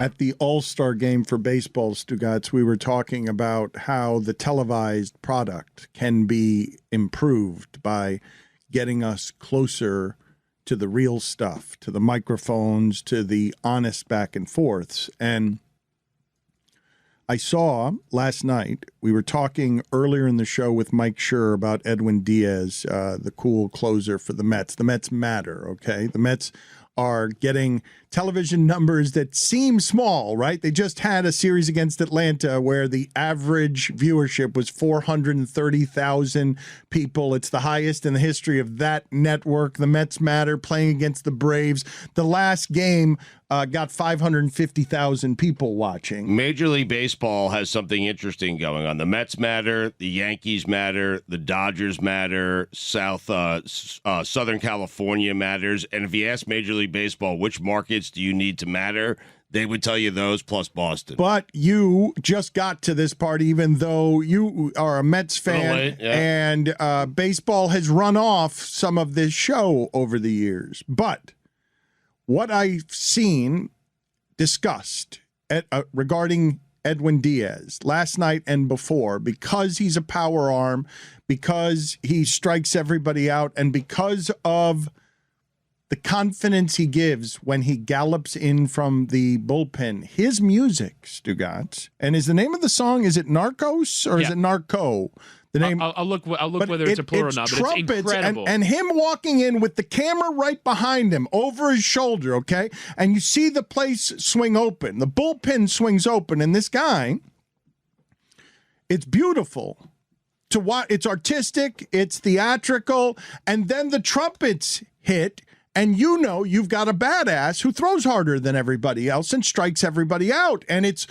At the All-Star game for baseball, Stugotz, we were talking about how the televised product can be improved by getting us closer to the real stuff, to the microphones, to the honest back and forths. And I saw last night, we were talking earlier in the show with Mike Schur about Edwin Diaz, the cool closer for the Mets. The Mets matter, okay? The Mets are getting television numbers that seem small, right? They just had a series against Atlanta where the average viewership was 430,000 people. It's the highest in the history of that network. The Mets matter, playing against the Braves. The last game got 550,000 people watching. Major League Baseball has something interesting going on. The Mets matter, the Yankees matter, the Dodgers matter, Southern California matters. And if you ask Major League Baseball which markets do you need to matter, they would tell you those plus Boston. But you just got to this part, even though you are a Mets fan, and baseball has run off some of this show over the years. But what I've seen discussed regarding Edwin Diaz last night and before, because he's a power arm, because he strikes everybody out, and because of the confidence he gives when he gallops in from the bullpen, his music, Stugotz, and is the name of the song, is it Narcos or is it Narco? The name. I'll look whether it's a plural or not, but it's incredible. And him walking in with the camera right behind him, over his shoulder, okay? And you see the place swing open. The bullpen swings open, and this guy, it's beautiful to watch. It's artistic, it's theatrical, and then the trumpets hit. And you know you've got a badass who throws harder than everybody else and strikes everybody out. And it's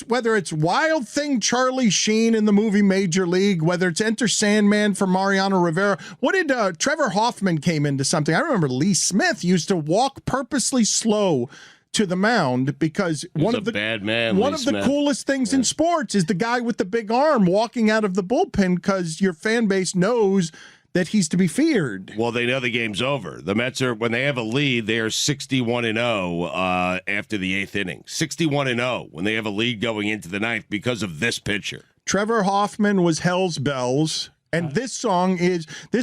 whether it's Wild Thing Charlie Sheen in the movie Major League, whether it's Enter Sandman for Mariano Rivera. What did Trevor Hoffman came into something? I remember Lee Smith used to walk purposely slow to the mound because one of the coolest things in sports is the guy with the big arm walking out of the bullpen because your fan base knows that he's to be feared. Well, they know the game's over. The Mets are, when they have a lead, they are 61-0 after the eighth inning. 61-0 when they have a lead going into the ninth because of this pitcher. Trevor Hoffman was Hell's Bells. And this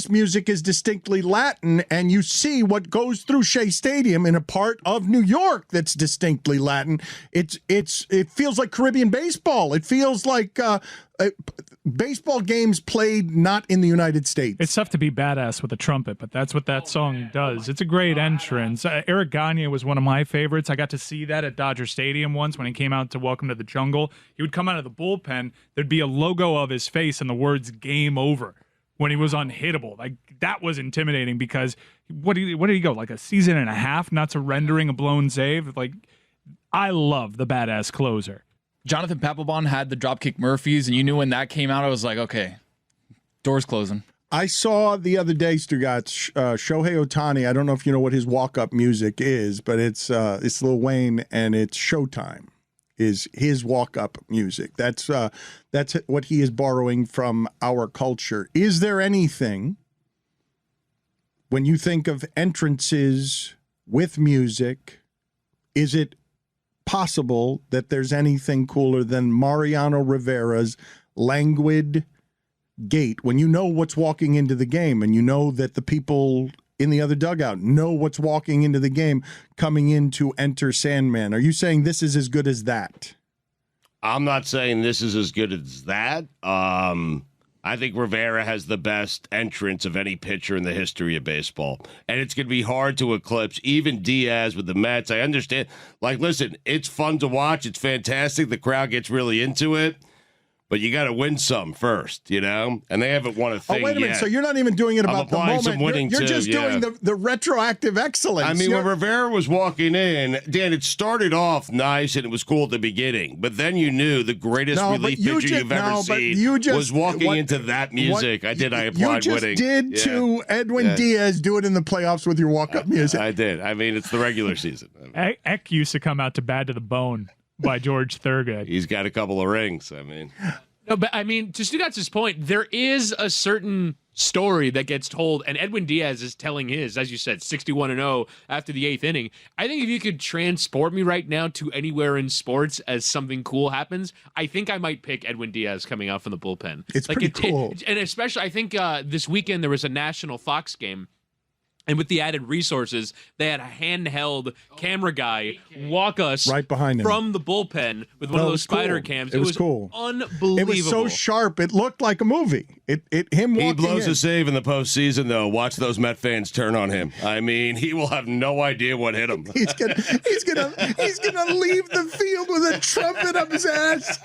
music is distinctly Latin, and you see what goes through Shea Stadium in a part of New York that's distinctly Latin. It feels like Caribbean baseball. It feels like baseball games played not in the United States. It's tough to be badass with a trumpet, but that's what that song does. It's a great entrance. Eric Gagne was one of my favorites. I got to see that at Dodger Stadium once when he came out to Welcome to the Jungle. He would come out of the bullpen. There'd be a logo of his face and the words "Game Over" when he was unhittable. Like, that was intimidating because what did he go, like a season and a half not surrendering a blown save? Like, I love the badass closer. Jonathan Papelbon had the Dropkick Murphys, and you knew when that came out, I was like, okay, doors closing. I saw the other day, Stugotz, Shohei Ohtani. I don't know if you know what his walk-up music is, but it's Lil Wayne, and it's Showtime is his walk-up music. That's what he is borrowing from our culture. Is there anything, when you think of entrances with music, is it possible that there's anything cooler than Mariano Rivera's languid gait when you know what's walking into the game and you know that the people in the other dugout know what's walking into the game coming in to Enter Sandman? Are you saying this is as good as that? I'm not saying this is as good as that. I think Rivera has the best entrance of any pitcher in the history of baseball. And it's going to be hard to eclipse even Diaz with the Mets. I understand. Like, listen, it's fun to watch. It's fantastic. The crowd gets really into it. But you got to win some first, you know? And they haven't won a thing yet. Oh, wait a minute. So you're not even doing it about the moment. Some winning you're just doing the retroactive excellence. I mean, when Rivera was walking in, Dan, it started off nice and it was cool at the beginning. But then you knew the greatest relief pitcher you've ever seen was walking into that music. I applied winning. You just did to Edwin Diaz do it in the playoffs with your walk-up music. I did. I mean, it's the regular season. Eck used to come out to Bad to the Bone by George Thorogood. He's got a couple of rings. I mean, no, but I mean, to Stugotz's point, there is a certain story that gets told, and Edwin Diaz is telling his, as you said, 61-0 after the 8th inning. I think if you could transport me right now to anywhere in sports as something cool happens, I think I might pick Edwin Diaz coming out from the bullpen. It's pretty cool. And especially, I think this weekend there was a national Fox game. And with the added resources, they had a handheld camera guy walk us right behind him from the bullpen with one of those spider cams. It was cool. Unbelievable. It was so sharp. It looked like a movie. He blows a save in the postseason, though. Watch those Met fans turn on him. I mean, he will have no idea what hit him. He's gonna leave the field with a trumpet up his ass.